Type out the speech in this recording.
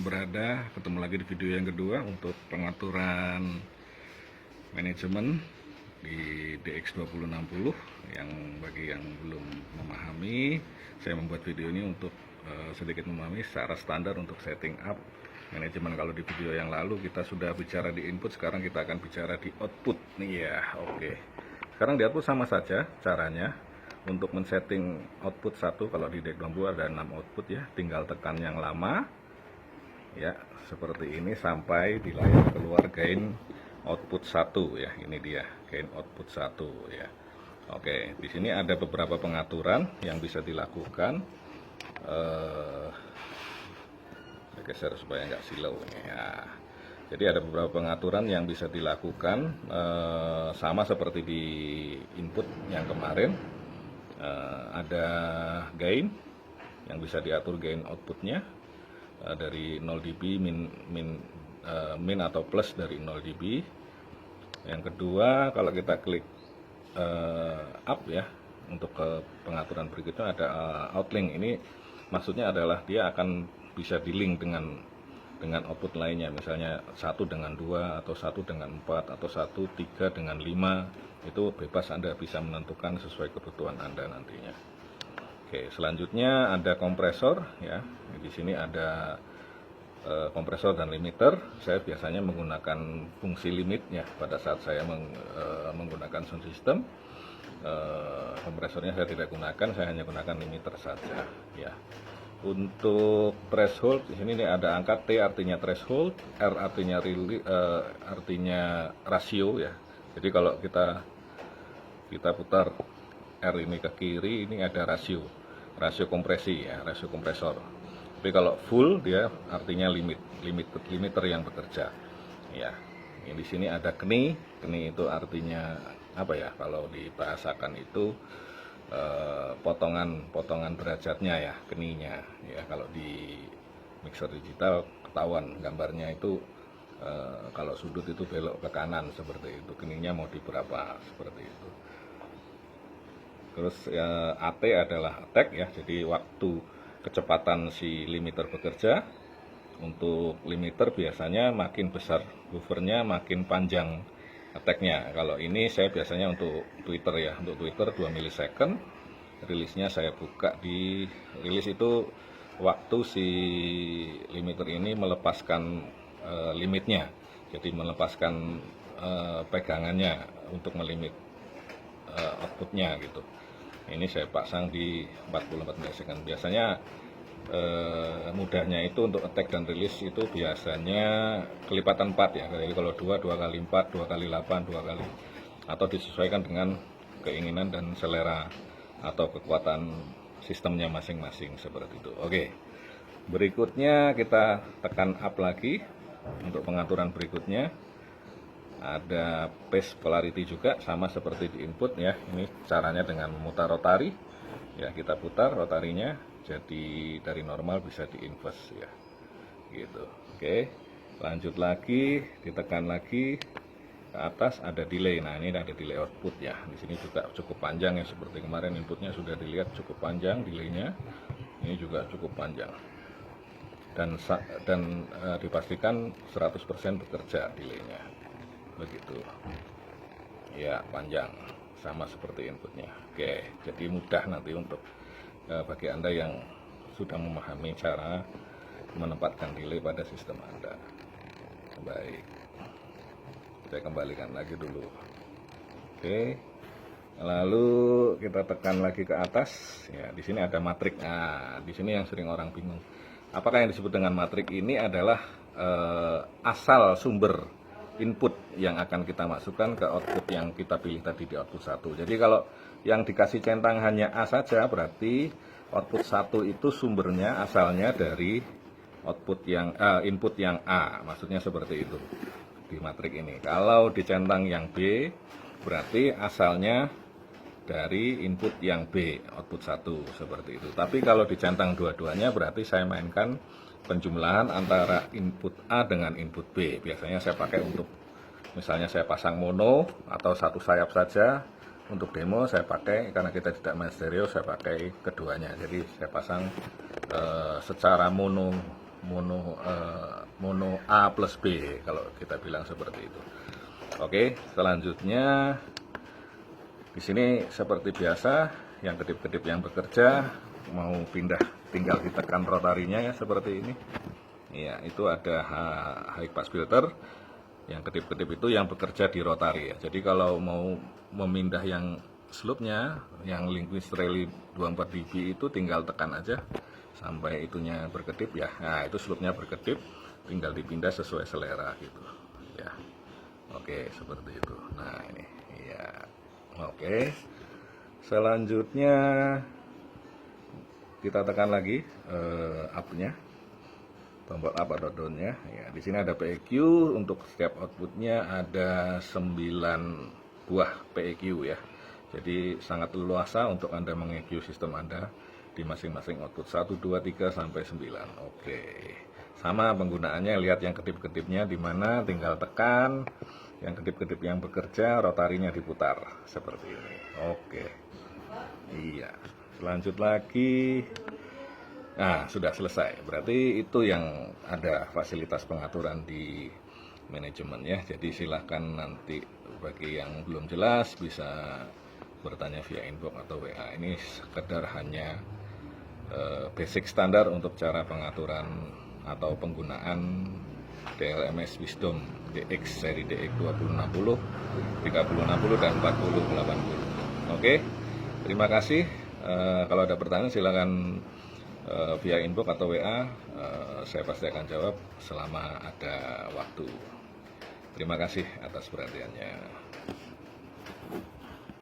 berada, ketemu lagi di video yang kedua untuk pengaturan manajemen di DX2060. Yang bagi yang belum memahami, saya membuat video ini untuk sedikit memahami secara standar untuk setting up manajemen. Kalau di video yang lalu kita sudah bicara di input, sekarang kita akan bicara di output nih ya. Oke, sekarang di output sama saja caranya. Untuk men-setting output 1, kalau di DX20 ada 6 output ya, tinggal tekan yang lama ya, seperti ini sampai di layar keluar gain output 1 ya. Ini dia gain output 1 ya. Oke, di sini ada beberapa pengaturan yang bisa dilakukan. Saya geser supaya nggak silau ya. Jadi ada beberapa pengaturan yang bisa dilakukan, sama seperti di input yang kemarin. Ada gain yang bisa diatur gain outputnya dari 0 dB min atau plus dari 0 dB. Yang kedua, kalau kita klik up ya, untuk ke pengaturan berikutnya ada outlink. Ini maksudnya adalah dia akan bisa di-link dengan output lainnya, misalnya 1 dengan 2 atau 1 dengan 4 atau 1, 3 dengan 5. Itu bebas, Anda bisa menentukan sesuai kebutuhan Anda nantinya. Oke, selanjutnya ada kompresor ya. Di sini ada kompresor dan limiter. Saya biasanya menggunakan fungsi limit ya pada saat saya menggunakan sound system. Kompresornya saya tidak gunakan, saya hanya gunakan limiter saja ya. Untuk threshold, di sini ada angka T artinya threshold, R artinya rasio ya. Jadi kalau kita putar R ini ke kiri, ini ada rasio kompresi ya, rasio kompresor. Tapi kalau full dia artinya limiter yang bekerja. Ya. Ini di sini ada keni itu artinya apa ya? Kalau dibahasakan itu potongan derajatnya ya, keninya ya. Kalau di mixer digital ketahuan gambarnya itu, kalau sudut itu belok ke kanan seperti itu, keninya mau di berapa seperti itu. Terus ya, AT adalah attack ya, jadi waktu kecepatan si limiter bekerja. Untuk limiter biasanya makin besar buffernya makin panjang attack-nya. Kalau ini saya biasanya untuk Twitter ya, untuk Twitter 2 milisecond. Rilisnya saya buka di rilis itu waktu si limiter ini melepaskan limitnya. Jadi melepaskan pegangannya untuk melimit outputnya gitu. Ini saya pasang di 44 milisecond. Biasanya mudahnya itu untuk attack dan release itu biasanya kelipatan 4 ya. Jadi kalau 2 kali 4, 2 kali 8, 2 kali, atau disesuaikan dengan keinginan dan selera atau kekuatan sistemnya masing-masing seperti itu. Oke. Berikutnya kita tekan up lagi untuk pengaturan berikutnya. Ada phase polarity juga sama seperti di input ya. Ini caranya dengan memutar rotari. Ya, kita putar rotarinya jadi dari normal bisa di inverse ya. Gitu. Oke. Lanjut lagi, ditekan lagi ke atas ada delay. Nah, ini ada delay output ya. Di sini juga cukup panjang ya, seperti kemarin inputnya sudah dilihat cukup panjang delaynya. Ini juga cukup panjang. Dan dipastikan 100% bekerja delaynya. Begitu ya, panjang sama seperti inputnya. Oke, jadi mudah nanti untuk bagi Anda yang sudah memahami cara menempatkan delay pada sistem Anda. Baik, saya kembalikan lagi dulu. Oke, lalu kita tekan lagi ke atas ya. Di sini ada matrik. Nah, di sini yang sering orang bingung, apakah yang disebut dengan matrik ini adalah asal sumber input yang akan kita masukkan ke output yang kita pilih tadi di output 1. Jadi kalau yang dikasih centang hanya A saja, berarti output 1 itu sumbernya asalnya dari output yang input yang A, maksudnya seperti itu di matrik ini. Kalau dicentang yang B, berarti asalnya dari input yang B, output 1 seperti itu. Tapi kalau dicentang dua-duanya, berarti saya mainkan penjumlahan antara input A dengan input B. Biasanya saya pakai untuk, misalnya saya pasang mono atau satu sayap saja. Untuk demo saya pakai, karena kita tidak main stereo, saya pakai keduanya. Jadi saya pasang secara mono mono A plus B kalau kita bilang seperti itu. Oke, selanjutnya di sini seperti biasa yang kedip-kedip yang bekerja mau pindah tinggal ditekan rotarinya ya seperti ini. Ya, itu ada high pass filter. Yang kedip-kedip itu yang bekerja di rotari ya. Jadi kalau mau memindah yang slope-nya, yang Linguist Rally 24 dB itu tinggal tekan aja sampai itunya berkedip ya. Nah, itu slope-nya berkedip, tinggal dipindah sesuai selera gitu. Ya. Oke, seperti itu. Nah, ini ya. Oke. Selanjutnya kita tekan lagi up-nya. Tombol up atau down-nya. Ya, di sini ada PEQ, untuk setiap outputnya ada 9 buah PEQ ya. Jadi sangat leluasa untuk Anda meng-EQ sistem Anda di masing-masing output 1, 2, 3 sampai 9. Oke. Sama penggunaannya, lihat yang kedip-kedipnya di mana, tinggal tekan. Yang kedip-kedip yang bekerja, rotarinya diputar seperti ini. Oke. Iya. Lanjut lagi. Nah, sudah selesai. Berarti itu yang ada fasilitas pengaturan di manajemen ya. Jadi silahkan nanti bagi yang belum jelas bisa bertanya via inbox atau WA. Ini sekedar hanya basic standar untuk cara pengaturan atau penggunaan DLMS Wisdom DX seri DX 2060, 3060 dan 4080. Oke. Terima kasih. Kalau ada pertanyaan silakan via inbox atau WA, saya pasti akan jawab selama ada waktu. Terima kasih atas perhatiannya.